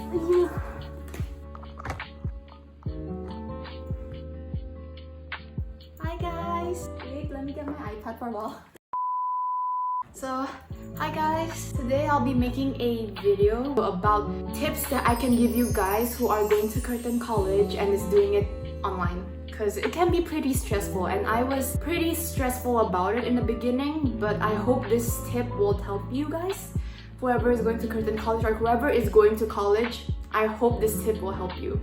Hi guys! Wait, let me get my iPad for a while. So, hi guys! Today I'll be making a video about tips that I can give you guys who are going to Curtin College and is doing it online. Because it can be pretty stressful, and I was pretty stressful about it in the beginning, but I hope this tip will help you guys. Whoever is going to Curtin College or whoever is going to college, I hope this tip will help you.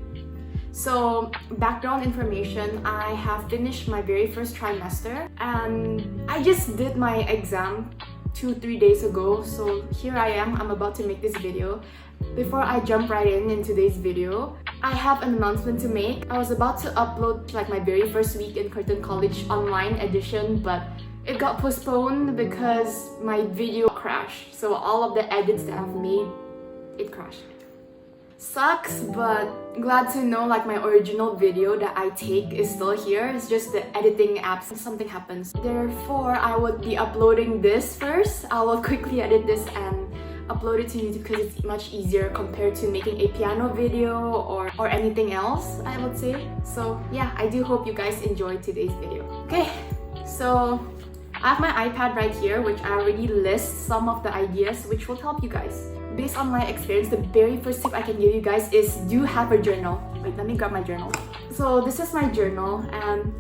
So, background information, I have finished my very first trimester and I just did my exam 2-3 days ago. So here I am, I'm about to make this video. Before I jump right in today's video, I have an announcement to make. I was about to upload like my very first week in Curtin College online edition, but it got postponed because my video crashed. So all of the edits that I've made, it crashed. Sucks, but glad to know like my original video that I take is still here. It's just the editing apps, something happens. Therefore, I would be uploading this first. I will quickly edit this and upload it to YouTube because it's much easier compared to making a piano video or anything else, I would say. So yeah, I do hope you guys enjoyed today's video. Okay, so I have my iPad right here, which I already list some of the ideas which will help you guys. Based on my experience, the very first tip I can give you guys is do have a journal. Wait, let me grab my journal. So this is my journal and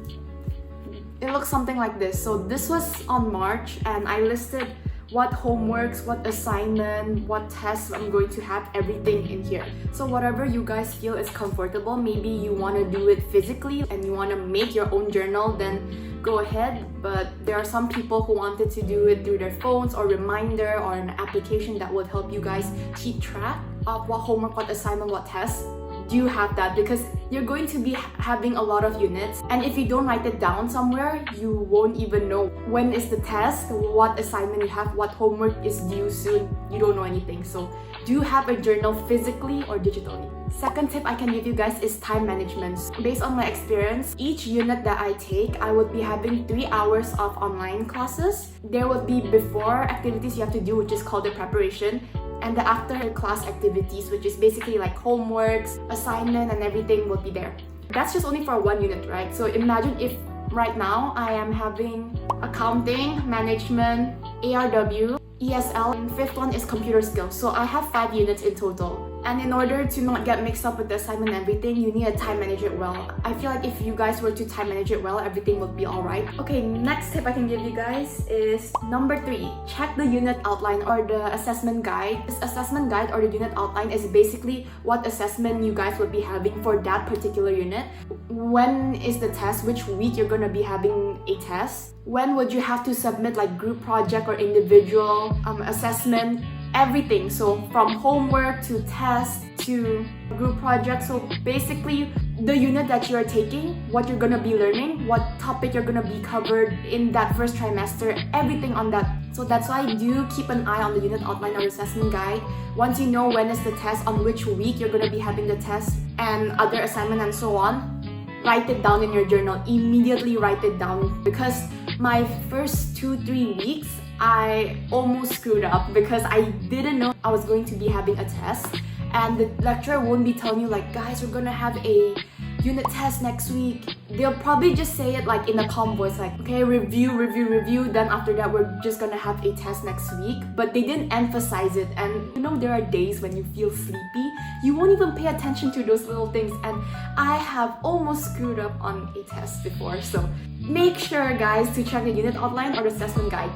it looks something like this. So this was on March and I listed what homeworks, what assignment, what tests I'm going to have, everything in here. So whatever you guys feel is comfortable, maybe you want to do it physically and you want to make your own journal, then go ahead. But there are some people who wanted to do it through their phones or reminder or an application that would help you guys keep track of what homework, what assignment, what tests. Do have that because you're going to be having a lot of units, and if you don't write it down somewhere, you won't even know when is the test, what assignment you have, what homework is due soon. You don't know anything. So do have a journal physically or digitally. Second tip I can give you guys is time management. Based on my experience, each unit that I take, I would be having 3 hours of online classes. There would be before activities you have to do, which is called the preparation, and the after class activities, which is basically like homeworks, assignment, and everything will be there. That's just only for one unit, right? So imagine if right now I am having accounting, management, ARW, ESL, and fifth one is computer skills. So I have 5 units in total. And in order to not get mixed up with the assignment and everything, you need to time manage it well. I feel like if you guys were to time manage it well, everything would be alright. Okay, next tip I can give you guys is number 3. Check the unit outline or the assessment guide. This assessment guide or the unit outline is basically what assessment you guys would be having for that particular unit. When is the test? Which week you're gonna be having a test? When would you have to submit like group project or individual assessment? Everything. So from homework to test to group project. So basically the unit that you are taking, what you're gonna be learning, what topic you're gonna be covered in that first trimester, everything on that. So that's why I do keep an eye on the unit outline or assessment guide. Once you know when is the test, on which week you're gonna be having the test and other assignment and so on, write it down in your journal. Immediately write it down, because my first 2-3 weeks I almost screwed up because I didn't know I was going to be having a test, and the lecturer won't be telling you like, guys, we're gonna have a unit test next week. They'll probably just say it like in a calm voice, like, okay, review, then after that we're just gonna have a test next week. But they didn't emphasize it, and you know there are days when you feel sleepy, you won't even pay attention to those little things, and I have almost screwed up on a test before. So make sure guys to check the unit outline or the assessment guide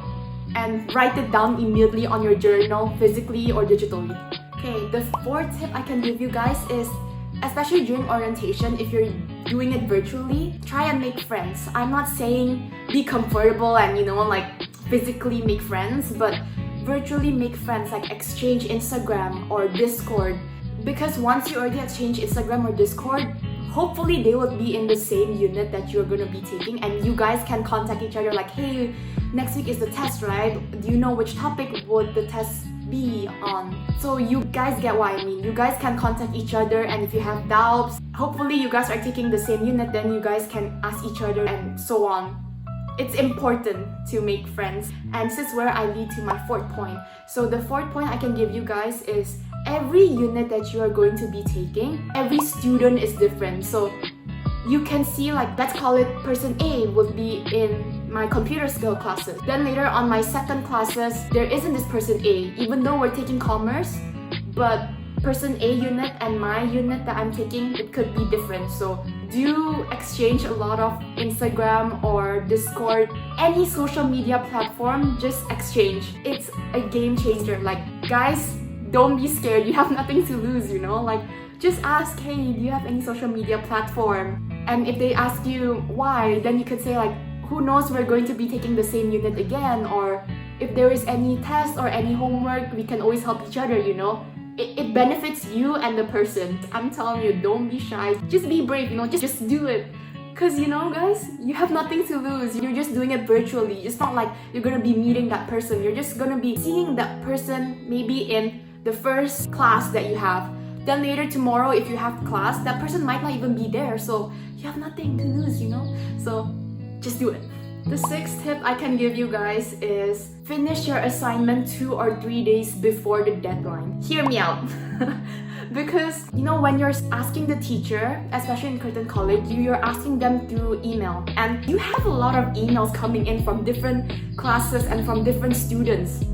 and write it down immediately on your journal, physically or digitally. Okay, the 4th tip I can give you guys is, especially during orientation, if you're doing it virtually, try and make friends. I'm not saying be comfortable and like physically make friends, but virtually make friends, like exchange Instagram or Discord. Because once you already exchange Instagram or Discord, hopefully they will be in the same unit that you're gonna be taking, and you guys can contact each other like, hey, next week is the test, right? Do you know which topic would the test be on? So you guys get what I mean. You guys can contact each other, and if you have doubts, hopefully you guys are taking the same unit, then you guys can ask each other and so on. It's important to make friends, and this is where I lead to my 4th point. So the 4th point I can give you guys is every unit that you are going to be taking, every student is different. So you can see, like, let's call it person A would be in my computer skill classes. Then later on my second classes, there isn't this person A, even though we're taking commerce, but person A unit and my unit that I'm taking, it could be different. So do exchange a lot of Instagram or Discord, any social media platform, just exchange. It's a game changer. Like, guys, don't be scared. You have nothing to lose, you know? Like, just ask, hey, do you have any social media platform? And if they ask you why, then you could say like, who knows, we're going to be taking the same unit again, or if there is any test or any homework, we can always help each other, you know? It benefits you and the person. I'm telling you, don't be shy. Just be brave, you know, just do it. Cause you know, guys, you have nothing to lose. You're just doing it virtually. It's not like you're gonna be meeting that person. You're just gonna be seeing that person maybe in the first class that you have. Then later tomorrow, if you have class, that person might not even be there. So you have nothing to lose, you know? So just do it. The sixth tip I can give you guys is finish your assignment 2 or 3 days before the deadline. Hear me out. Because, you know, when you're asking the teacher, especially in Curtin College, you're asking them through email. And you have a lot of emails coming in from different classes and from different students.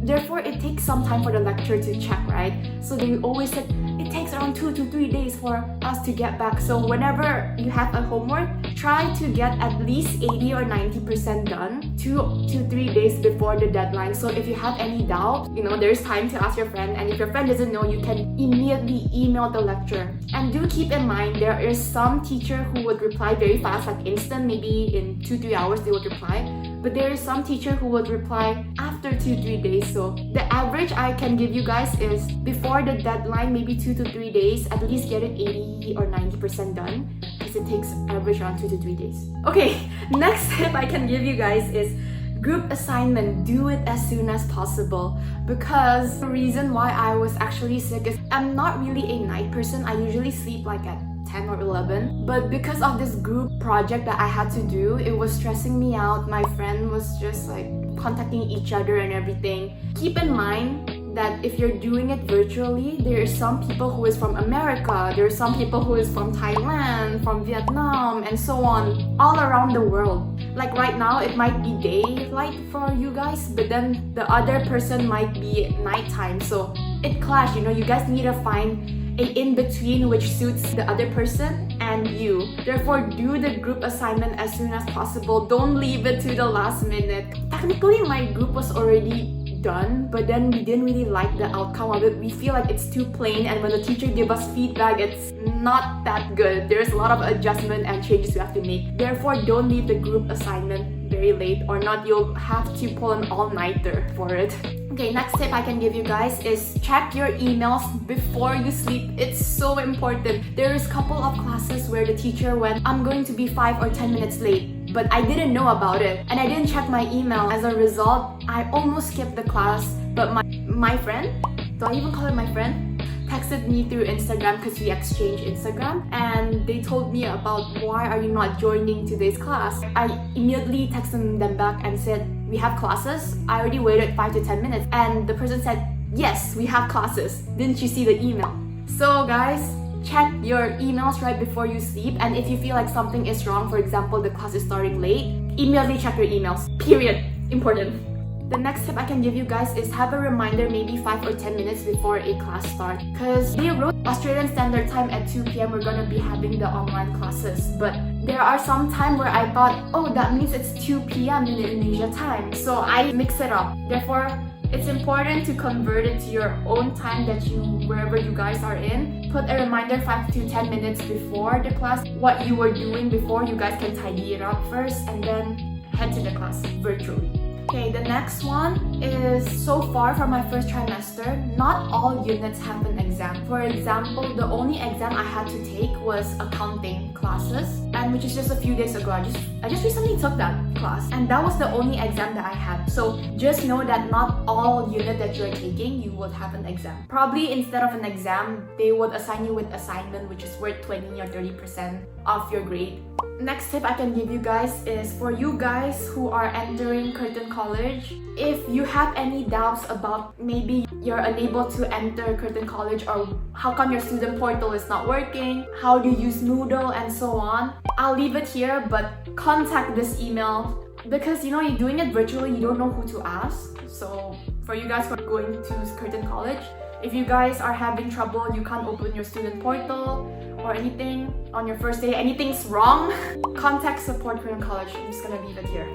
Therefore, it takes some time for the lecturer to check, right? So they always said, it takes around 2 to 3 days for us to get back. So whenever you have a homework, try to get at least 80 or 90% done 2 to 3 days before the deadline. So if you have any doubt, you know, there's time to ask your friend. And if your friend doesn't know, you can immediately email the lecturer. And do keep in mind, there is some teacher who would reply very fast, like instant, maybe in 2-3 hours they would reply. But there is some teacher who would reply after 2-3 days. So the average I can give you guys is before the deadline, maybe 2 to 3 days, at least get it 80 or 90% done, because it takes average around 2 to 3 days. Okay, next tip I can give you guys is group assignment. Do it as soon as possible, because the reason why I was actually sick is I'm not really a night person. I usually sleep like at 10 or 11, but because of this group project that I had to do, it was stressing me out. My friend was just like contacting each other and everything. Keep in mind that if you're doing it virtually, there are some people who is from America, there are some people who is from Thailand, from Vietnam, and so on, all around the world. Like right now, it might be daylight for you guys, but then the other person might be nighttime, so it clashes, you know. You guys need to find a in-between which suits the other person and you. Therefore, do the group assignment as soon as possible. Don't leave it to the last minute. Technically, my group was already done, but then we didn't really like the outcome of it. We feel like it's too plain, and when the teacher gave us feedback, it's not that good. There's a lot of adjustment and changes we have to make. Therefore, don't leave the group assignment very late, or not you'll have to pull an all-nighter for it. Okay, next tip I can give you guys is check your emails before you sleep. It's so important. There is a couple of classes where the teacher went, I'm going to be 5 or 10 minutes late, but I didn't know about it and I didn't check my email. As a result, I almost skipped the class, but my friend, do I even call it my friend? Texted me through Instagram, because we exchange Instagram, and they told me about why are you not joining today's class. I immediately texted them back and said, we have classes. I already waited 5 to 10 minutes, and the person said, yes, we have classes. Didn't you see the email? So guys, check your emails right before you sleep, and if you feel like something is wrong, for example, the class is starting late, immediately check your emails. Period. Important. The next tip I can give you guys is have a reminder maybe 5 or 10 minutes before a class starts, because they wrote Australian Standard Time at 2 p.m. we're gonna be having the online classes, but there are some time where I thought, oh, that means it's 2 p.m. in Indonesia time, so I mix it up. Therefore, it's important to convert it to your own time that wherever you guys are in. Put a reminder 5 to 10 minutes before the class, what you were doing before. You guys can tidy it up first and then head to the class virtually. Okay, the next one is, so far for my first trimester, not all units have an exam. For example, the only exam I had to take was accounting classes, and which is just a few days ago. I just recently took that class, and that was the only exam that I had. So just know that not all unit that you're taking, you would have an exam. Probably instead of an exam, they would assign you with assignment, which is worth 20 or 30% of your grade. Next tip I can give you guys is, for you guys who are entering Curtin College, If you have any doubts about maybe you're unable to enter Curtin College or how come your student portal is not working, how do you use Moodle and so on, I'll leave it here, but contact this email because you're doing it virtually, you don't know who to ask. So for you guys who are going to Curtin College, if you guys are having trouble, you can't open your student portal or anything on your first day, anything's wrong, contact support Curtin College. I'm just gonna leave it here.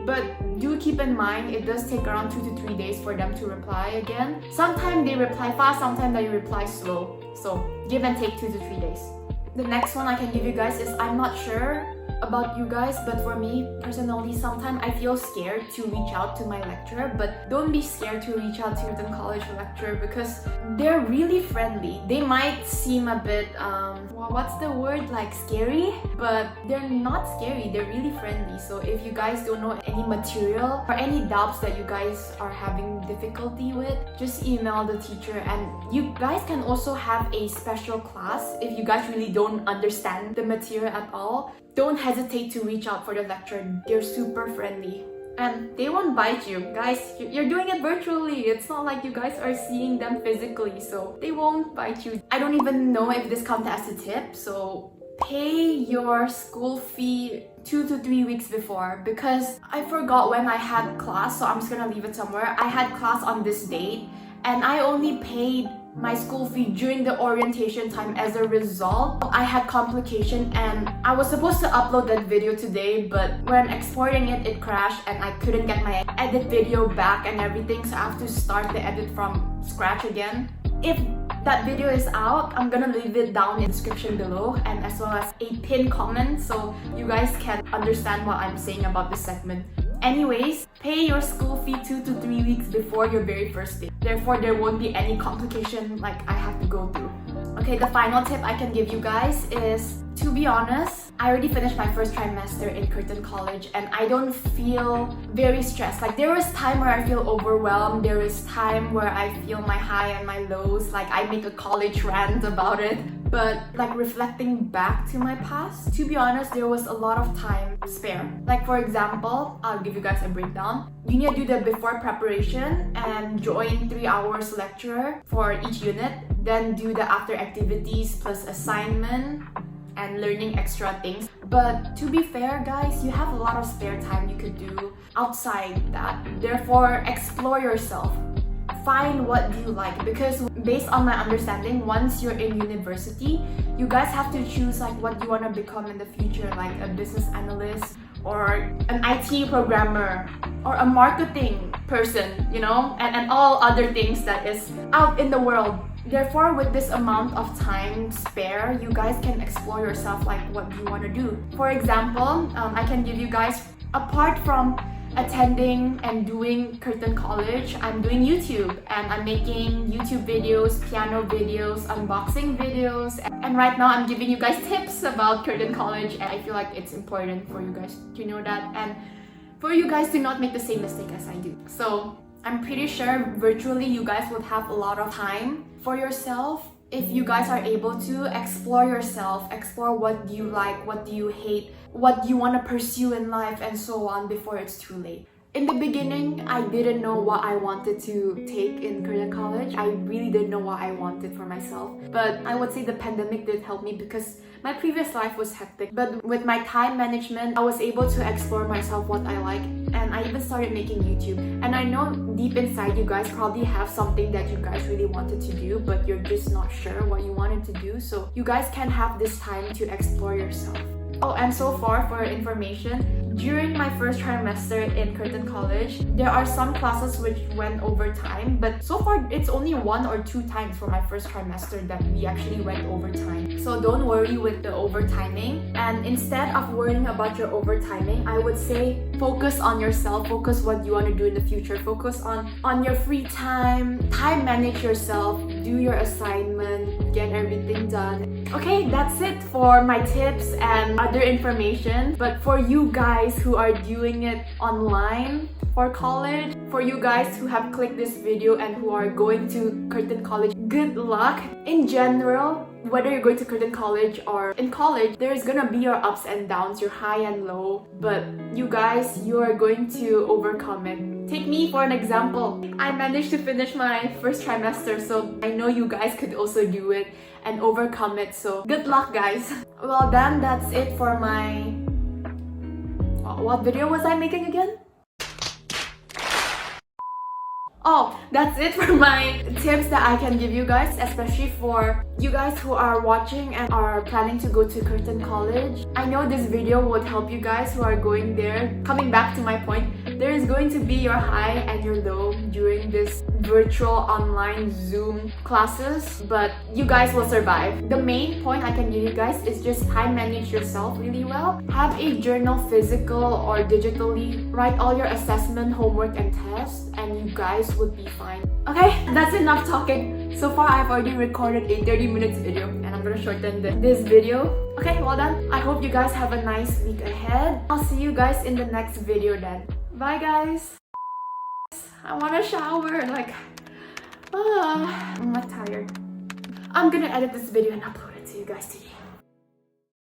But do keep in mind, it does take around 2 to 3 days for them to reply again. Sometimes they reply fast, sometimes they reply slow. So give and take 2 to 3 days. The next one I can give you guys is, I'm not sure about you guys, but for me personally, sometimes I feel scared to reach out to my lecturer. But don't be scared to reach out to Curtin College lecturer because they're really friendly. They might seem a bit what's the word, like scary, but they're not scary, they're really friendly. So if you guys don't know any material or any doubts that you guys are having difficulty with, just email the teacher. And you guys can also have a special class if you guys really don't understand the material at all. Don't hesitate to reach out for the lecturer. They're super friendly and they won't bite you. Guys, you're doing it virtually. It's not like you guys are seeing them physically, so they won't bite you. I don't even know if this counts as a tip, so pay your school fee 2 to 3 weeks before, because I forgot when I had class, so I'm just gonna leave it somewhere. I had class on this date and I only paid my school fee during the orientation time. As a result, I had complication and I was supposed to upload that video today, but when exporting it, it crashed and I couldn't get my edit video back and everything, so I have to start the edit from scratch again. If that video is out, I'm gonna leave it down in the description below, and as well as a pinned comment so you guys can understand what I'm saying about this segment. Anyways, pay your school fee 2 to 3 weeks before your very first day. Therefore, there won't be any complication like I have to go through. Okay, the final tip I can give you guys is, to be honest, I already finished my first trimester in Curtin College and I don't feel very stressed. Like, there was time where I feel overwhelmed, there is time where I feel my high and my lows, like I make a college rant about it. But like reflecting back to my past, to be honest, there was a lot of time spare. Like for example, I'll give you guys a breakdown. You need to do the before preparation and join 3 hours lecture for each unit. Then do the after activities plus assignment and learning extra things. But to be fair guys, you have a lot of spare time you could do outside that. Therefore, explore yourself. Find what you like, because based on my understanding, once you're in university, you guys have to choose like what you want to become in the future, like a business analyst or an IT programmer or a marketing person, and all other things that is out in the world. Therefore, with this amount of time spare, you guys can explore yourself, like what you want to do. For example, I can give you guys, apart from attending and doing Curtin College, I'm doing YouTube and I'm making YouTube videos, piano videos, unboxing videos, and right now I'm giving you guys tips about Curtin College, and I feel like it's important for you guys to know that and for you guys to not make the same mistake as I do. So I'm pretty sure virtually you guys would have a lot of time for yourself if you guys are able to explore yourself, explore what you like, what do you hate, what you want to pursue in life, and so on before it's too late. In the beginning, I didn't know what I wanted to take in Curtin College. I really didn't know what I wanted for myself. But I would say the pandemic did help me because my previous life was hectic. But with my time management, I was able to explore myself, what I like. And I even started making YouTube. And I know deep inside you guys probably have something that you guys really wanted to do, but you're just not sure what you wanted to do. So you guys can have this time to explore yourself. Oh, and so far for information, during my first trimester in Curtin College, there are some classes which went overtime, but so far it's only 1 or 2 times for my first trimester that we actually went overtime. So don't worry with the overtiming, and instead of worrying about your overtiming, I would say focus on yourself, focus what you want to do in the future, focus on your free time manage yourself, do your assignment, get everything done. Okay, that's it for my tips and other information. But for you guys who are doing it online for college, for you guys who have clicked this video and who are going to Curtin College, good luck. In general, whether you're going to Curtin College or in college, there's gonna be your ups and downs, your high and low, but you guys, you are going to overcome it. Take me for an example. I managed to finish my first trimester, so I know you guys could also do it and overcome it. So good luck, guys. Well then, that's it for my... What video was I making again? Oh, that's it for my tips that I can give you guys, especially for you guys who are watching and are planning to go to Curtin College. I know this video would help you guys who are going there. Coming back to my point, there is going to be your high and your low during this virtual online Zoom classes, but you guys will survive. The main point I can give you guys is just time manage yourself really well. Have a journal, physical or digitally. Write all your assessment, homework and tests, and you guys would be fine. Okay, that's enough talking. So far, I've already recorded a 30 minutes video and I'm gonna shorten this video. Okay, well done. I hope you guys have a nice week ahead. I'll see you guys in the next video then. Bye guys. I wanna shower, like, I'm not tired. I'm gonna edit this video and upload it to you guys today.